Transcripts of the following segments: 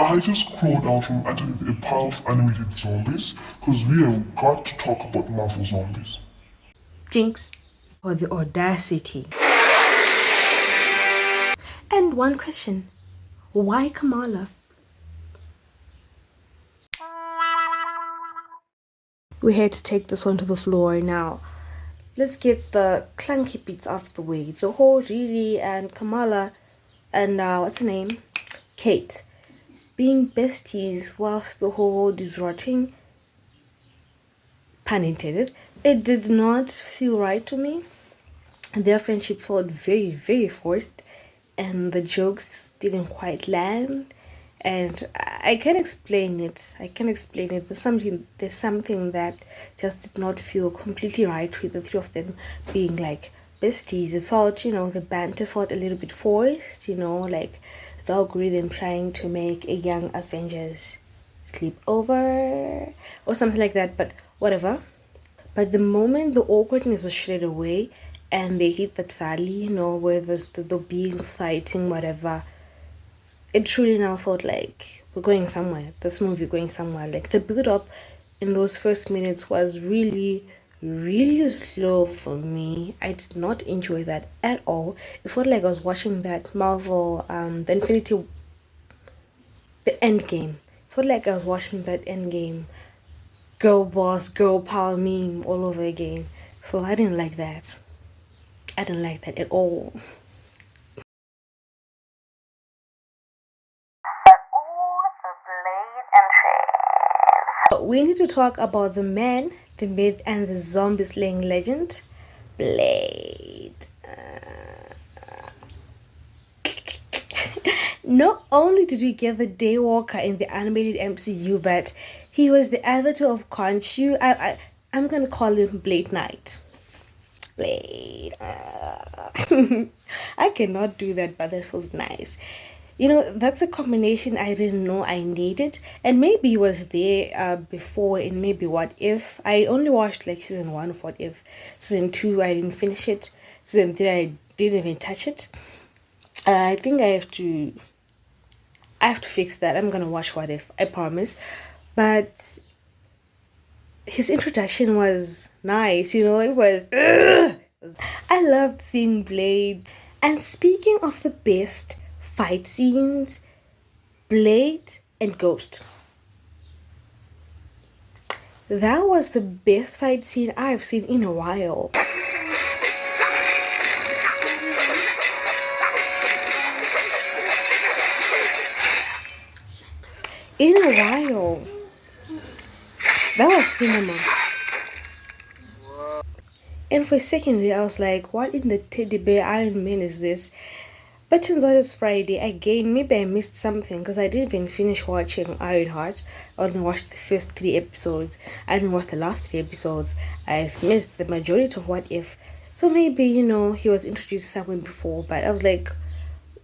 I just crawled out from underneath a pile of animated zombies because we have got to talk about Marvel zombies. Jinx, or the audacity. And one question, why Kamala? We had to take this one to the floor now. Let's get the clunky bits out of the way. The whole Riri and Kamala and what's her name? Kate. Being besties whilst the whole world is rotting, pun intended, it did not feel right to me. Their friendship felt very, very forced, and the jokes didn't quite land. And I can explain it. I can explain it. There's something that just did not feel completely right with the three of them being like besties. It felt, the banter felt a little bit forced, like the algorithm trying to make a young Avengers sleep over or something like that, but whatever. But the moment the awkwardness was shredded away and they hit that valley, where there's the beings fighting, whatever, it truly now felt like we're going somewhere. This movie going somewhere. Like the build up in those first minutes was really, really slow for me. I did not enjoy that at all. It felt like I was watching that Marvel, the End Game. It felt like I was watching that End Game girl boss, girl power meme all over again. So I didn't like that. I didn't like that at all. But we need to talk about the man, the myth, and the zombie slaying legend, Blade. Not only did we get the Daywalker in the animated MCU, but he was the avatar of Khonshu. I'm gonna call him Blade Knight. Blade. I cannot do that, but that feels nice. That's a combination I didn't know I needed, and maybe it was there before in maybe What If. I only watched like season 1 of What If. Season 2, I didn't finish it. Season 3, I didn't even touch it. I think I have to fix that. I'm gonna watch What If, I promise. But his introduction was nice, it was. I loved seeing Blade. And speaking of the best fight scenes, Blade and Ghost. That was the best fight scene I've seen in a while. In a while. That was cinema. And for a second there, I was like, what in the teddy bear Iron Man is this? But turns out it's Friday. Again, maybe I missed something because I didn't even finish watching Ironheart. I only watched the first 3 episodes. I didn't watch the last 3 episodes. I've missed the majority of What If. So maybe, he was introduced somewhere before, but I was like,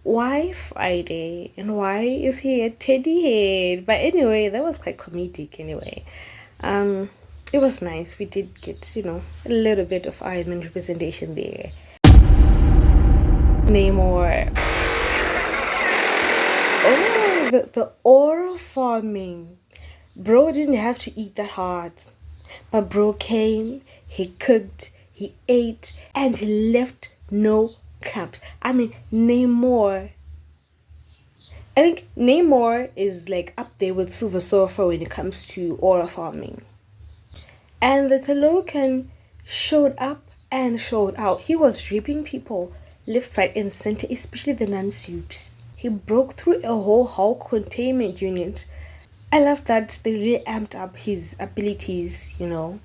why Friday? And why is he a teddy head? But anyway, that was quite comedic anyway. It was nice. We did get, a little bit of Iron Man representation there. Namor. Oh, the aura farming. Bro didn't have to eat that hard. But bro came, he cooked, he ate, and he left no crumbs. I mean, Namor. I think Namor is like up there with Silver Surfer when it comes to aura farming. And the Talokan showed up and showed out. He was ripping people left, right, and center, especially the non-soups. He broke through a whole Hulk containment unit. I love that they really amped up his abilities. In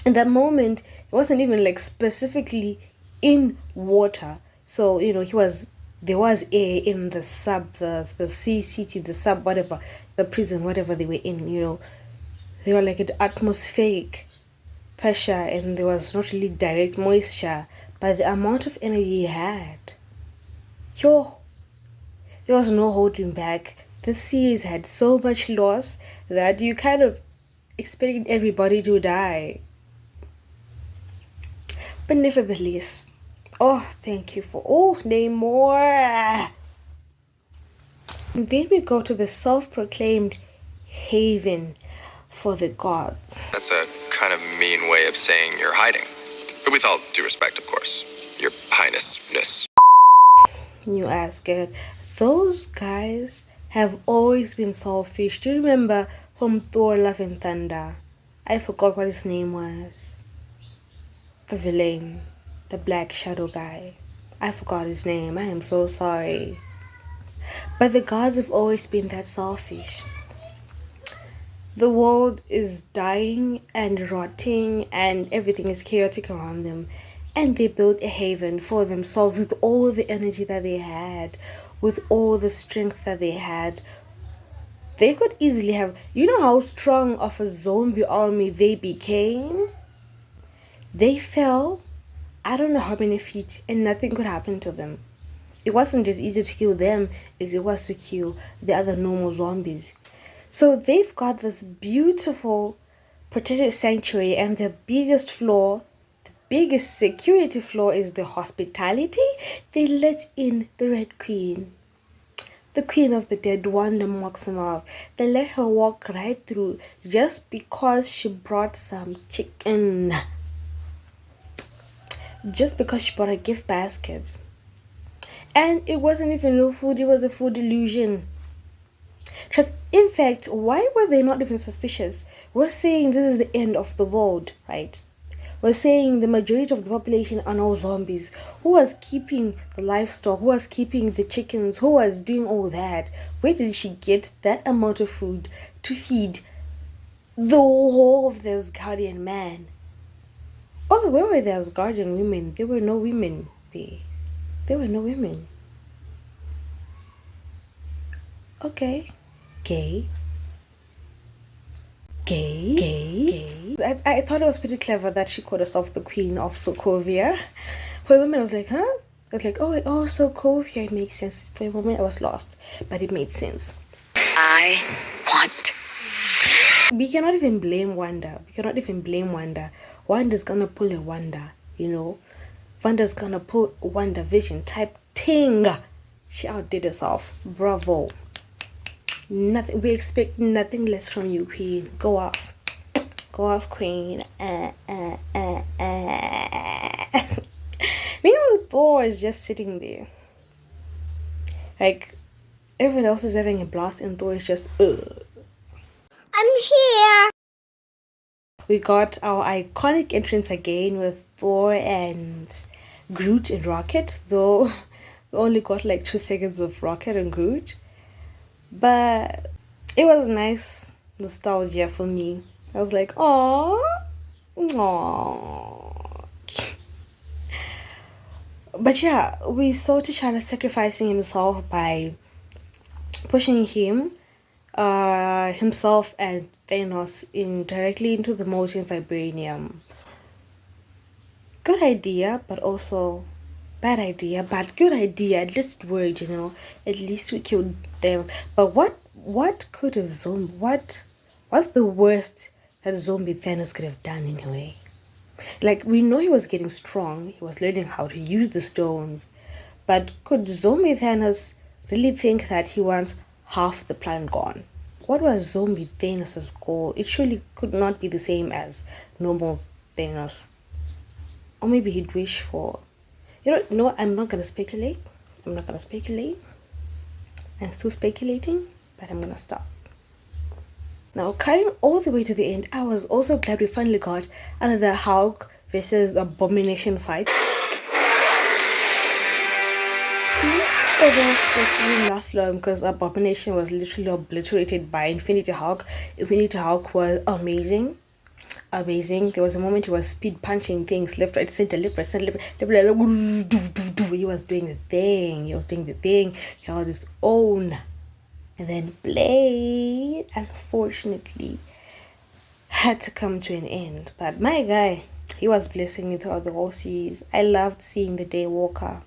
that moment, it wasn't even like specifically in water. So, there was air in the the sea city, the sub, whatever, the prison, whatever they were in. They were like an atmospheric pressure, and there was not really direct moisture, but the amount of energy he had, yo, there was no holding back. This series had so much loss that you kind of expected everybody to die. But nevertheless, oh, thank you for, Namor. And then we go to the self-proclaimed haven for the gods. That's a kind of mean way of saying you're hiding. With all due respect, of course. Your highnessness. You ask it. Those guys have always been selfish. Do you remember from Thor Love and Thunder? I forgot what his name was. The villain. The black shadow guy. I forgot his name. I am so sorry. But the gods have always been that selfish. The world is dying and rotting and everything is chaotic around them. And they built a haven for themselves with all the energy that they had, with all the strength that they had. They could easily have... You know how strong of a zombie army they became? They fell, I don't know how many feet, and nothing could happen to them. It wasn't as easy to kill them as it was to kill the other normal zombies. So they've got this beautiful protected sanctuary, and the biggest flaw, the biggest security flaw is the hospitality. They let in the Red Queen, the Queen of the Dead, Wanda Maximoff. They let her walk right through just because she brought some chicken. Just because she brought a gift basket. And it wasn't even real food, it was a food illusion. Because in fact, why were they not even suspicious? We're saying this is the end of the world, right? We're saying the majority of the population are now zombies. Who was keeping the livestock? Who was keeping the chickens? Who was doing all that? Where did she get that amount of food to feed the whole of this guardian man? Also, where were those guardian women? There were no women there. There were no women. Okay. Gay. I thought it was pretty clever that she called herself the Queen of Sokovia. For a moment, I was like, huh? I was like, oh, Sokovia. It makes sense. For a moment, I was lost, but it made sense. I want. We cannot even blame Wanda. Wanda's gonna pull a Wanda, you know. Wanda's gonna pull WandaVision type thing. She outdid herself. Bravo. Nothing. We expect nothing less from you, Queen. Go off. Go off, Queen. Meanwhile, Thor is just sitting there. Like, everyone else is having a blast and Thor is just, I'm here. We got our iconic entrance again with Thor and Groot and Rocket, though we only got like 2 seconds of Rocket and Groot. But it was nice nostalgia for me. I was like, aww. But yeah, we saw T'Challa sacrificing himself by pushing himself and Thanos directly into the molten vibranium. Good idea, but also bad idea, but good idea. At least it worked, you know. At least we killed Thanos. But what could have what's the worst that zombie Thanos could have done anyway? Like, we know he was getting strong, he was learning how to use the stones, but could zombie Thanos really think that he wants half the planet gone? What was zombie Thanos' goal? It surely could not be the same as normal Thanos. Or maybe he'd wish for... No, I'm not going to speculate. I'm still speculating, but I'm going to stop. Now, cutting all the way to the end, I was also glad we finally got another Hulk versus Abomination fight. Although this didn't last long because Abomination was literally obliterated by Infinity Hulk. Infinity Hulk was amazing. There was a moment he was speed punching things left, right, center, left, right, center, left, right. He was doing the thing. He held his own. And then Blade, unfortunately, had to come to an end. But my guy, he was blessing me throughout the whole series. I loved seeing the Daywalker.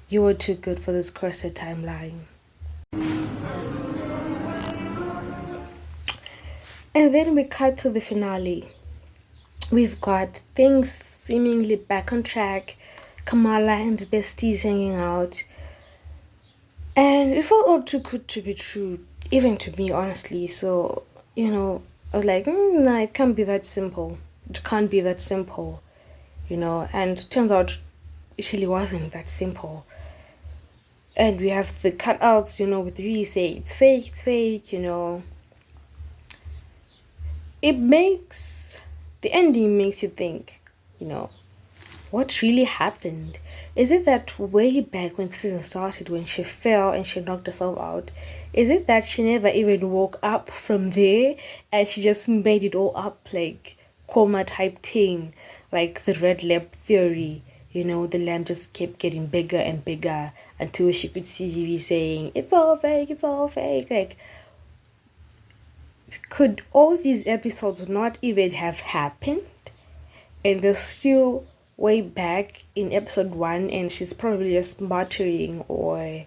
You were too good for this cursed timeline. And then we cut to the finale. We've got things seemingly back on track. Kamala and the besties hanging out. And it felt all too good to be true, even to me, honestly. So, I was like, nah, it can't be that simple. It can't be that simple, And it turns out it really wasn't that simple. And we have the cutouts, with really say it's fake. The ending makes you think, what really happened? Is it that way back when the season started, when she fell and she knocked herself out? Is it that she never even woke up from there and she just made it all up like coma type thing, like the red lamp theory? The lamp just kept getting bigger and bigger until she could see Vivi saying, "It's all fake, it's all fake." Like, could all these episodes not even have happened? And they're still way back in episode 1 and she's probably just muttering, or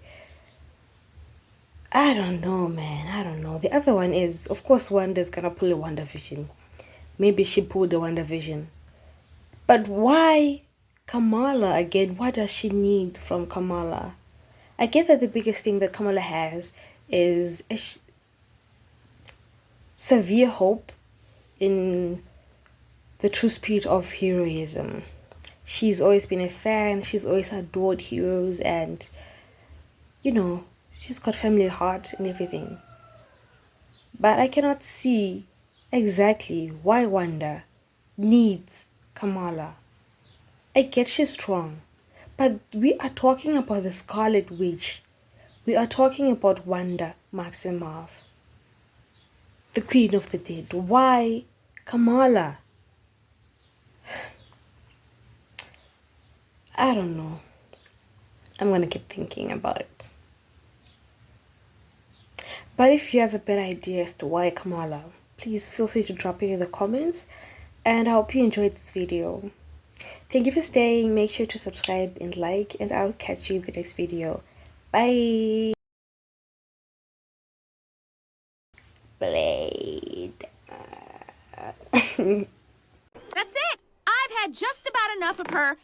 I don't know, man. I don't know. The other one is, of course, Wanda's gonna pull a WandaVision. Maybe she pulled a WandaVision. But why Kamala again? What does she need from Kamala? I get that the biggest thing that Kamala has is severe hope in the true spirit of heroism. She's always been a fan, she's always adored heroes, and she's got family heart and everything. But I cannot see exactly why Wanda needs Kamala. I get she's strong, but we are talking about the Scarlet Witch. We are talking about Wanda Maximoff, the Queen of the Dead. Why Kamala? I don't know. I'm gonna keep thinking about it. But if you have a better idea as to why Kamala, please feel free to drop it in the comments. And I hope you enjoyed this video. Thank you for staying. Make sure to subscribe and like, and I'll catch you in the next video. Bye. Blade. That's it! I've had just about enough of her.